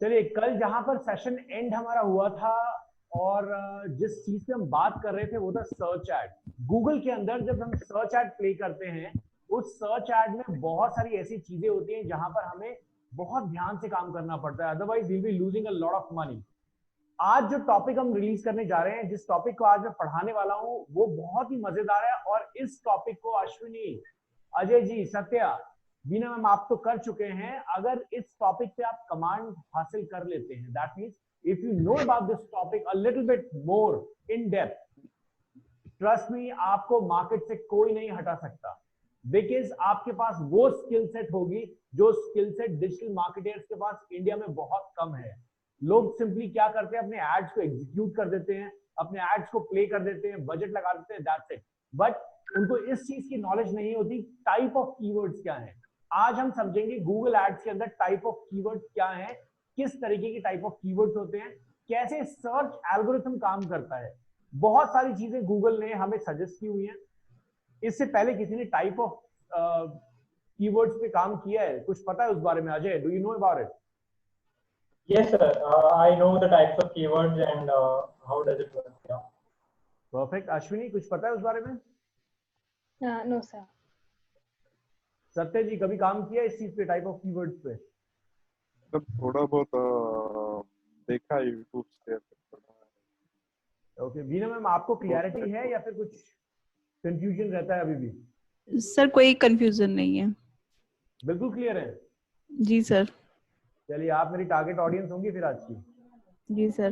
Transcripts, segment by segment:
चलिए, कल जहां पर सेशन एंड हमारा हुआ था और जिस चीज पे हम बात कर रहे थे वो था सर्च एड। गूगल के अंदर जब हम सर्च एड प्ले करते हैं, उस सर्च एड में बहुत सारी ऐसी चीजें होती हैं जहां पर हमें बहुत ध्यान से काम करना पड़ता है, otherwise we will be losing a lot of money. आज जो टॉपिक हम रिलीज करने जा रहे हैं, जिस टॉपिक को आज मैं पढ़ाने वाला हूं, वो बहुत ही मजेदार है। और इस टॉपिक को अश्विनी, अजय जी, सत्या, बीना मैम आप तो कर चुके हैं। अगर इस टॉपिक पे आप कमांड हासिल कर लेते हैं, that means if you know about this topic a little bit more in depth, trust me, आपको मार्केट से कोई नहीं हटा सकता। बिकॉज आपके पास वो स्किल सेट होगी जो स्किल सेट डिजिटल मार्केटर्स के पास इंडिया में बहुत कम है। लोग सिंपली क्या करते हैं, अपने एड्स को एग्जीक्यूट कर देते हैं, अपने एड्स को प्ले कर देते हैं, बजट लगा देते हैं, दैट्स इट। बट उनको इस चीज की नॉलेज नहीं होती टाइप ऑफ कीवर्ड्स क्या है। आज हम समझेंगे गूगल एड्स के अंदर टाइप ऑफ कीवर्ड्स क्या है, किस तरीके की टाइप ऑफ कीवर्ड्स होते हैं, कैसे सर्च एल्गोरिथम काम करता है। बहुत सारी चीजें गूगल ने हमें सजेस्ट की हुई हैं। इससे पहले किसी ने टाइप ऑफ कीवर्ड्स पे काम किया है, कुछ पता है उस बारे में? Ajay, do you know about it? Yes, sir. I know the types of keywords and how does it work. Yeah. Perfect. Ashwini, कुछ पता है उस बारे में? No sir. सत्य जी, कभी काम किया इस चीज पे, टाइप ऑफ कीवर्ड्स पे? तो थोड़ा बहुत देखा यूट्यूब से। ओके, वीना मैम, आपको क्लियरिटी है या फिर कुछ कंफ्यूजन रहता है अभी भी? सर कोई कंफ्यूजन नहीं है, बिल्कुल क्लियर है। जी सर। चलिए, आप मेरी टारगेट ऑडियंस होंगी फिर आज की। जी सर।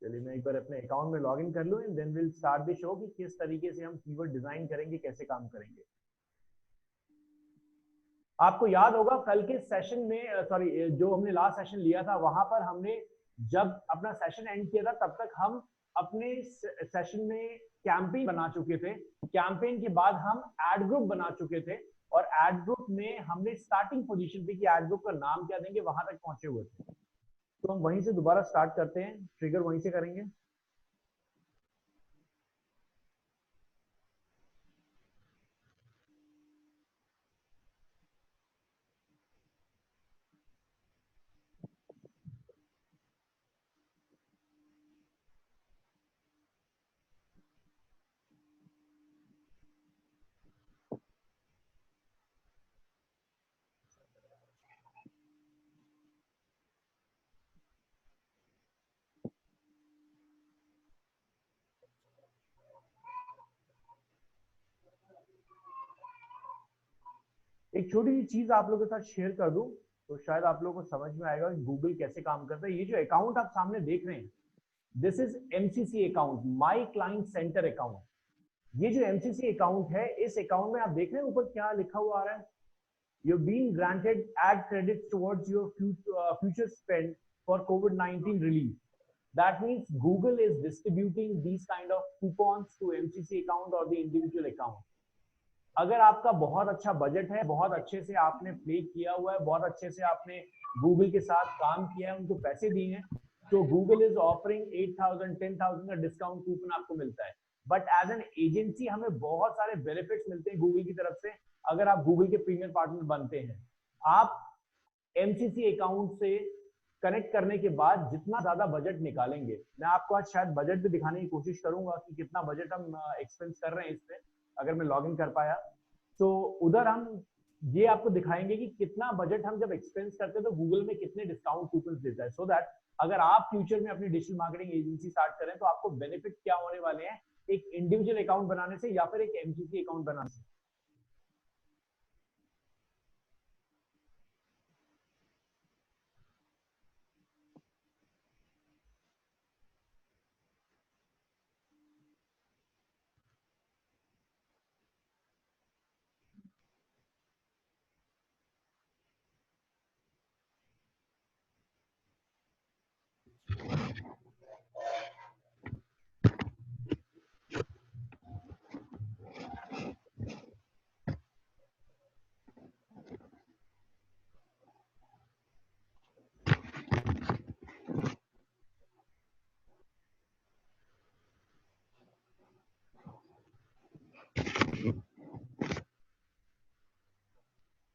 चलिए, मैं एक बार अपने अकाउंट में लॉग इन कर लूं and then will start the show कि किस तरीके से हम कीवर्ड डिजाइन करेंगे, कैसे काम करेंगे। आपको याद होगा कल के सेशन में, सॉरी, जो हमने लास्ट सेशन लिया था, वहां पर हमने जब अपना सेशन एंड किया था तब तक हम अपने सेशन में कैंपेन बना चुके थे। कैंपेन के बाद हम एड ग्रुप बना चुके थे और एड ग्रुप में हमने स्टार्टिंग पोजीशन पे कि एड ग्रुप का नाम क्या देंगे, वहां तक पहुंचे हुए थे। तो हम वहीं से दोबारा स्टार्ट करते हैं, ट्रिगर वहीं से करेंगे। एक छोटी सी चीज आप लोगों के साथ शेयर कर दूं तो शायद आप लोगों को समझ में आएगा कि गूगल कैसे काम करता है। ये जो अकाउंट आप सामने देख रहे हैं, this is MCC account, my client centre account. ये जो एमसीसी अकाउंट है, इस अकाउंट में आप देख रहे हैं ऊपर क्या लिखा हुआ आ रहा है, you been granted ad credit towards your future spend for कोविड-19 relief. That means Google is distributing these kind of coupons to MCC account or the individual account. अगर आपका बहुत अच्छा बजट है, बहुत अच्छे से आपने प्ले किया हुआ है, बहुत अच्छे से आपने गूगल के साथ काम किया है, उनको पैसे दिए हैं, तो गूगल इज ऑफरिंग 8,000 10,000 का डिस्काउंट कूपन आपको मिलता है। बट एज एन एजेंसी हमें बहुत सारे बेनिफिट्स मिलते हैं गूगल की तरफ से अगर आप गूगल के प्रीमियम पार्टनर बनते हैं। आप एमसीसी अकाउंट से कनेक्ट करने के बाद जितना ज्यादा बजट निकालेंगे, मैं आपको आज शायद बजट भी दिखाने की कोशिश करूंगा कि कितना बजट हम एक्सपेंस कर रहे हैं इस पे, अगर मैं लॉग इन कर पाया तो उधर हम ये आपको दिखाएंगे कि कितना बजट हम जब एक्सपेंस करते हैं तो गूगल में कितने डिस्काउंट कूपन देता है, सो दैट अगर आप फ्यूचर में अपनी डिजिटल मार्केटिंग एजेंसी स्टार्ट करें तो आपको बेनिफिट क्या होने वाले हैं एक इंडिविजुअल अकाउंट बनाने से या फिर एक एमसीसी अकाउंट बनाने से।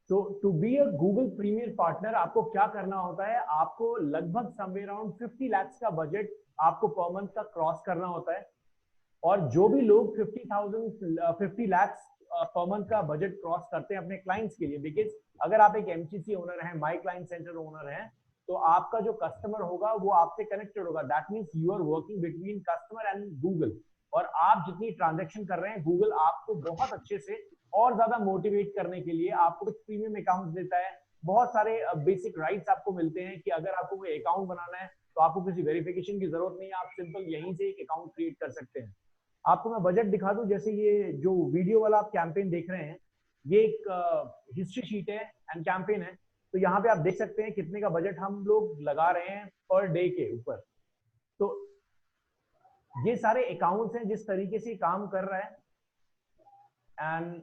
तो to be a Google premier partner आपको क्या करना होता है, आपको लगभग समवेयर अराउंड 50 लाख का बजट आपको पर मंथ का क्रॉस करना होता है। और जो भी लोग 50 लाख पर मंथ का बजट क्रॉस करते हैं अपने क्लाइंट्स के लिए, बिकॉज अगर आप एक एमसीसी ओनर हैं, माई क्लाइंट सेंटर ओनर हैं, तो आपका जो कस्टमर होगा वो आपसे कनेक्टेड होगा। That means you are working between customer and Google, और आप जितनी ट्रांजेक्शन कर रहे हैं गूगल आपको बहुत अच्छे से और ज्यादा मोटिवेट करने के लिए आपको कुछ प्रीमियम अकाउंट देता है। बहुत सारे बेसिक राइट्स आपको मिलते हैं कि अगर आपको कोई अकाउंट बनाना है तो आपको किसी वेरिफिकेशन की जरूरत नहीं है, आप सिंपल यहीं से एक अकाउंट क्रिएट कर सकते हैं। आपको मैं बजट दिखा दूं, जैसे ये जो वीडियो वाला आप कैंपेन देख रहे हैं, ये एक हिस्ट्री शीट है एंड कैंपेन है। तो यहाँ पे आप देख सकते हैं कितने का बजट हम लोग लगा रहे हैं पर डे के ऊपर। तो ये सारे अकाउंट्स हैं जिस तरीके से काम कर रहा है। एंड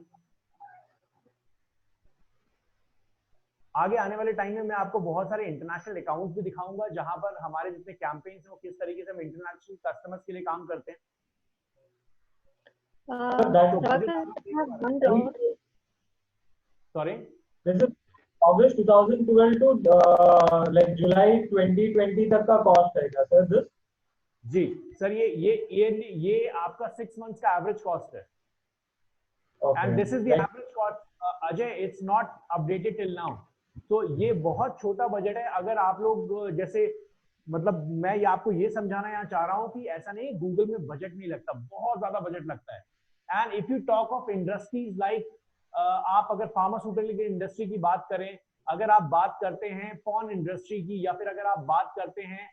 आगे आने वाले टाइम में मैं आपको बहुत सारे इंटरनेशनल अकाउंट्स भी दिखाऊंगा जहां पर हमारे जितने कैंपेन्स हैं वो किस तरीके से हम इंटरनेशनल कस्टमर्स के लिए काम करते हैं। Sorry, This is August 2012 to like July 2020 तक का कॉस्ट है क्या सर दिस? जी सर, ये आपका 6 मंथ्स का एवरेज कॉस्ट है। And this is the average cost Ajay, it's not updated till now. तो ये बहुत छोटा बजट है। अगर आप लोग जैसे, मतलब मैं ये आपको ये समझाना यहाँ चाह रहा हूँ कि ऐसा नहीं गूगल में बजट नहीं लगता, बहुत ज्यादा बजट लगता है। And if you talk of industries like, आप अगर फार्मास्यूटिकल इंडस्ट्री की बात करें, अगर आप बात करते हैं पॉर्न इंडस्ट्री की, या फिर अगर आप बात करते हैं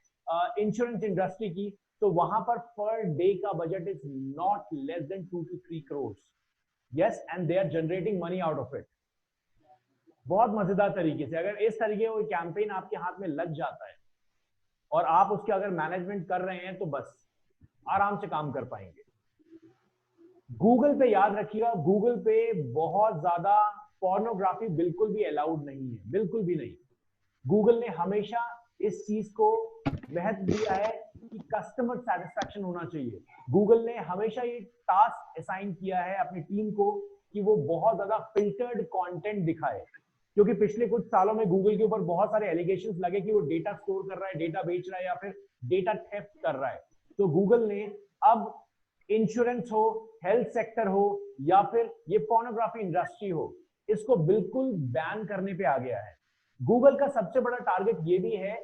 इंश्योरेंस इंडस्ट्री की, तो वहां पर डे का budget is not less than 2 to 3 crores। Yes, and they are generating money out of it बहुत मजेदार तरीके से। अगर इस तरीके का कैंपेन आपके हाथ में लग जाता है और आप उसके अगर मैनेजमेंट कर रहे हैं तो बस आराम से काम कर पाएंगे। गूगल पे याद रखिएगा, गूगल पे बहुत ज्यादा पोर्नोग्राफी बिल्कुल भी अलाउड नहीं है, बिल्कुल भी नहीं। गूगल ने हमेशा इस चीज को महत्व दिया है कि कस्टमर सेटिस्फैक्शन होना चाहिए। गूगल ने हमेशा ये टास्क असाइन किया है अपनी टीम को कि वो बहुत ज्यादा फिल्टर्ड कंटेंट दिखाए, क्योंकि पिछले कुछ सालों में गूगल के ऊपर बहुत सारे एलिगेशंस लगे कि वो डेटा स्टोर कर रहा है, डेटा बेच रहा है, या फिर डेटा थेफ्ट कर रहा है। तो गूगल ने अब इंश्योरेंस हो, हेल्थ सेक्टर हो, या फिर ये पोर्नोग्राफी इंडस्ट्री हो, इसको बिल्कुल बैन करने पे आ गया है। गूगल का सबसे बड़ा टारगेट ये भी है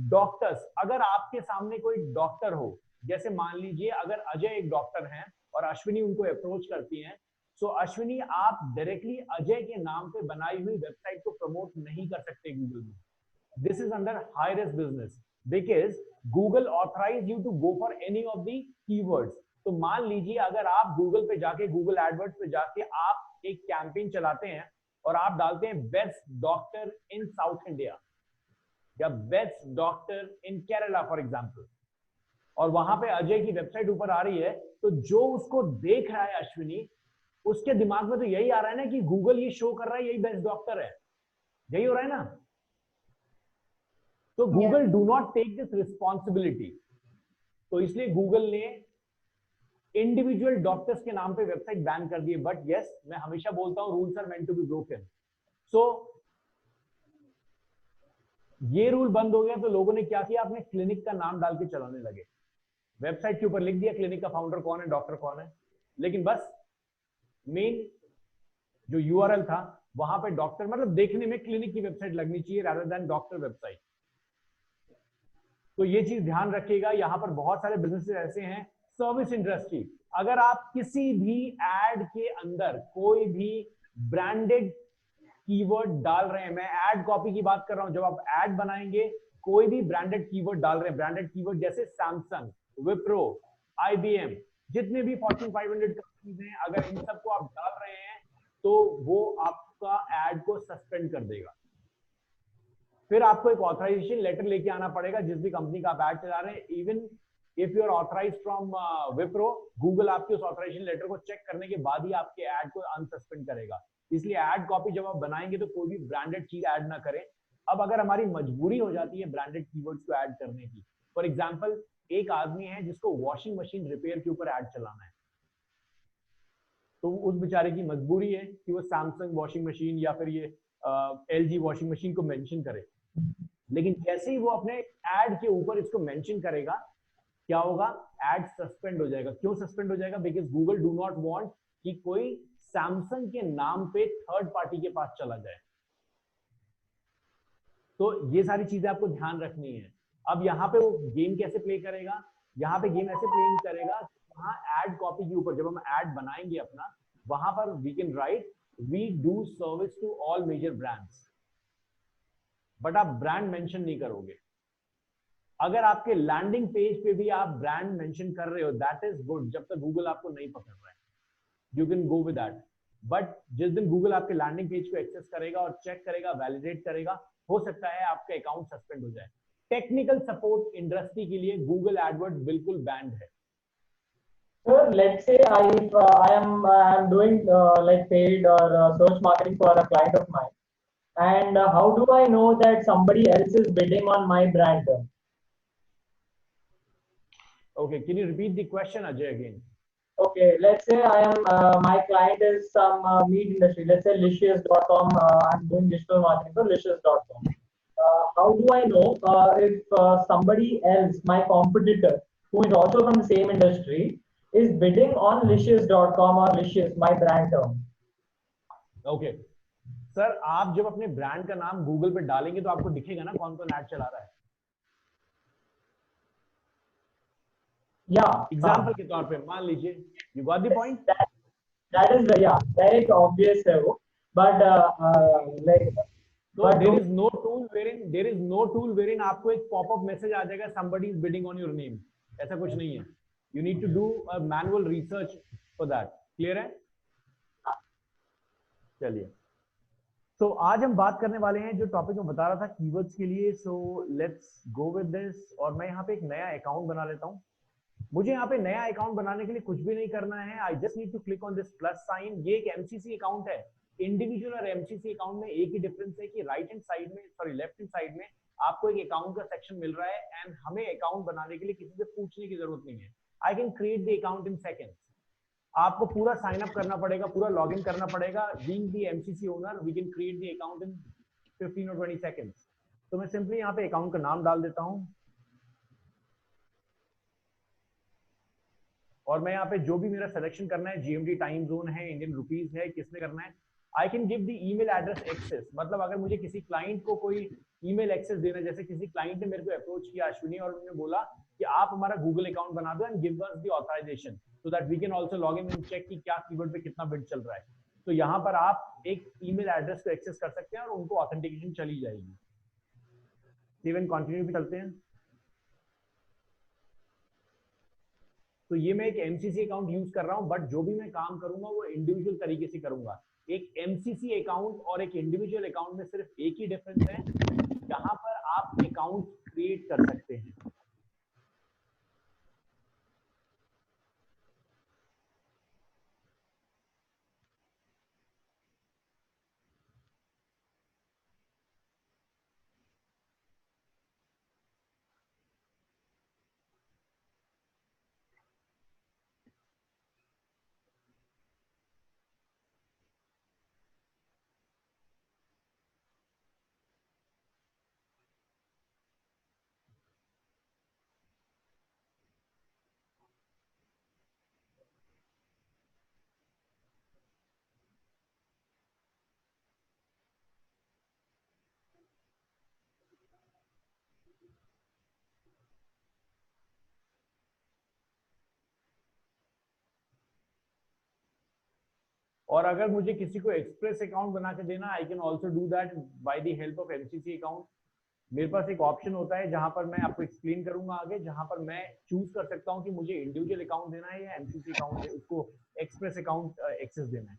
डॉक्टर्स। अगर आपके सामने कोई डॉक्टर हो, जैसे मान लीजिए अगर अजय एक डॉक्टर हैं और अश्विनी उनको अप्रोच करती हैं, सो अश्विनी आप डायरेक्टली अजय के नाम पे बनाई हुई वेबसाइट को प्रमोट नहीं कर सकते गूगल में। This is under high risk business, because Google authorise you to go for any of the keywords. तो मान लीजिए अगर आप गूगल पे जाके, गूगल एडवर्ड्स पे जाके आप एक कैंपेन चलाते हैं और आप डालते हैं बेस्ट डॉक्टर इन साउथ इंडिया या best doctor in Kerala for example, और वहां पे अजय की वेबसाइट ऊपर आ रही है, तो जो उसको देख रहा है अश्विनी, उसके दिमाग में तो यही आ रहा है ना कि गूगल ये शो कर रहा है यही बेस्ट डॉक्टर है, यही हो रहा है ना। तो Google do not take this responsibility. तो इसलिए गूगल ने इंडिविजुअल डॉक्टर्स के नाम पे वेबसाइट बैन कर दिए। बट यस, मैं हमेशा बोलता हूं rules are meant to be broken. So ये रूल बंद हो गया तो लोगों ने क्या किया, अपने क्लिनिक का नाम डाल के चलाने लगे। वेबसाइट के ऊपर लिख दिया क्लिनिक का फाउंडर कौन है, डॉक्टर कौन है, लेकिन बस मेन जो यूआरएल था वहां पे डॉक्टर, मतलब देखने में क्लिनिक की वेबसाइट लगनी चाहिए रादर देन डॉक्टर वेबसाइट। तो ये चीज ध्यान रखिएगा। यहां पर बहुत सारे बिजनेसेस ऐसे हैं, सर्विस इंडस्ट्री, अगर आप किसी भी एड के अंदर कोई भी ब्रांडेड कीवर्ड डाल रहे हैं, मैं एड कॉपी की बात कर रहा हूं, जब आप एड बनाएंगे कोई भी ब्रांडेड कीवर्ड डाल रहे हैं, ब्रांडेड कीवर्ड जैसे सैमसंग, विप्रो, आईबीएम, जितने भी फॉर्च्यून 500 कंपनीज हैं, अगर इन सबको आप डाल रहे हैं तो वो आपका एड को सस्पेंड कर देगा। फिर आपको एक ऑथराइजेशन लेटर लेके आना पड़ेगा जिस भी कंपनी का आप एड चला रहे हैं। Even if you are authorised from Wipro, Google आपके उस ऑथराइजेशन लेटर को चेक करने के बाद ही आपके एड को अनसस्पेंड करेगा। इसलिए एड कॉपी जब आप बनाएंगे तो कोई भी ब्रांडेड चीज ऐड ना करें। अब अगर हमारी मजबूरी हो जाती है ब्रांडेड कीवर्ड्स को ऐड करने की, फॉर एग्जांपल एक आदमी है जिसको वॉशिंग मशीन रिपेयर के ऊपर ऐड चलाना है, तो उस बेचारे की मजबूरी है कि वो सैमसंग वॉशिंग मशीन या फिर ये LG वॉशिंग मशीन को मेंशन करे, लेकिन जैसे ही वो अपने एड के ऊपर इसको मेंशन करेगा, क्या होगा, एड सस्पेंड हो जाएगा। क्यों सस्पेंड हो जाएगा? Because Google do not want कि कोई सैमसंग के नाम पे थर्ड पार्टी के पास चला जाए। तो ये सारी चीजें आपको ध्यान रखनी है। अब यहाँ पे वो गेम कैसे प्ले करेगा? यहाँ पे गेम ऐसे प्ले करेगा, वहां एड कॉपी के ऊपर जब हम एड बनाएंगे अपना, वहां पर we can write we do service to all major brands, but आप ब्रांड मेंशन नहीं करोगे। अगर आपके लैंडिंग पेज पे भी आप ब्रांड मेंशन कर रहे हो, दैट इज गुड, जब तक गूगल आपको नहीं पकड़ रहा है, you can go with that. But जिस दिन गूगल आपके लैंडिंग पेज को एक्सेस करेगा और चेक करेगा, वैलिडेट करेगा, हो सकता है आपका अकाउंट सस्पेंड हो जाए। टेक्निकल सपोर्ट इंडस्ट्री के लिए गूगल एडवर्ड बिल्कुल बैंड है। Sir, let's say I'm doing like paid or search marketing for a client of mine, and how do I know that somebody else is bidding on my brand term? Okay, can you repeat the question, Ajay, again? Okay, let's say my client is some meat industry. Let's say Licious.com. I'm doing digital marketing for Licious.com. How do I know if somebody else, my competitor, who is also from the same industry, is bidding on Licious.com or Licious, my brand term? Okay. Sir, आप जब अपने brand का नाम Google पे डालेंगे तो आपको दिखेगा ना कौन कौन ऐड चला रहा है। एग्जाम्पल के तौर पे मान लीजिए, you got the point. That is very obvious है वो, but like so there is no tool wherein आपको एक पॉपअप मैसेज आ जाएगा somebody is bidding on your name, ऐसा कुछ नहीं है। You need to do a manual research for that. Clear है? चलिए, तो आज हम बात करने वाले हैं, जो टॉपिक मैं बता रहा था कीवर्ड्स के लिए। So let's go with this. और मैं यहाँ पे एक नया अकाउंट बना लेता हूँ। मुझे यहाँ पे नया अकाउंट बनाने के लिए कुछ भी नहीं करना है। I just need to click on this plus sign. ये एक एमसीसी अकाउंट है। इंडिविजुअल और एमसीसी अकाउंट में एक ही डिफरेंस है कि राइट हैंड साइड में, सॉरी लेफ्ट हैंड साइड में आपको एक अकाउंट का सेक्शन मिल रहा है, एंड हमें अकाउंट बनाने के लिए किसी से पूछने की जरूरत नहीं है। I can create the account in seconds. आपको पूरा साइन अप करना पड़ेगा, पूरा लॉगिन करना पड़ेगा। Being the MCC owner, we can create the account in 15 और 20 सेकंड्स। तो मैं सिंपली यहाँ पे अकाउंट का नाम डाल देता हूँ, और मैं यहाँ पे जो भी मेरा सिलेक्शन करना है, जीएमडी टाइम जोन है, इंडियन रुपीज है, किसने करना है। I can give the email address access. मतलब अगर मुझे किसी क्लाइंट को कोई ईमेल एक्सेस देना है, जैसे किसी क्लाइंट ने मेरे को अप्रोच किया अश्विनी, और उन्होंने बोला कि आप हमारा गूगल अकाउंट बना दो and give us the authorisation so that we can also log in and check कि क्या कीवर्ड पे कितना बिड चल रहा है। तो यहाँ पर आप एक ईमेल एड्रेस को एक्सेस कर सकते हैं और उनको ऑथेंटिकेशन चली जाएगी। इवन कंटिन्यू भी चलते हैं। तो ये मैं एक एमसीसी अकाउंट यूज कर रहा हूं, बट जो भी मैं काम करूंगा वो इंडिविजुअल तरीके से करूंगा। एक एमसीसी अकाउंट और एक इंडिविजुअल अकाउंट में सिर्फ एक ही डिफरेंस है, जहां पर आप अकाउंट क्रिएट कर सकते हैं। और अगर मुझे किसी को एक्सप्रेस अकाउंट बना के देना, I can also do that by the help of MCC account. मेरे पास एक ऑप्शन होता है जहां पर मैं आपको एक्सप्लेन करूंगा आगे, जहां पर मैं चूज कर सकता हूं कि मुझे इंडिविजुअल अकाउंट देना है या एमसीसी अकाउंट, उसको एक्सप्रेस अकाउंट एक्सेस देना है।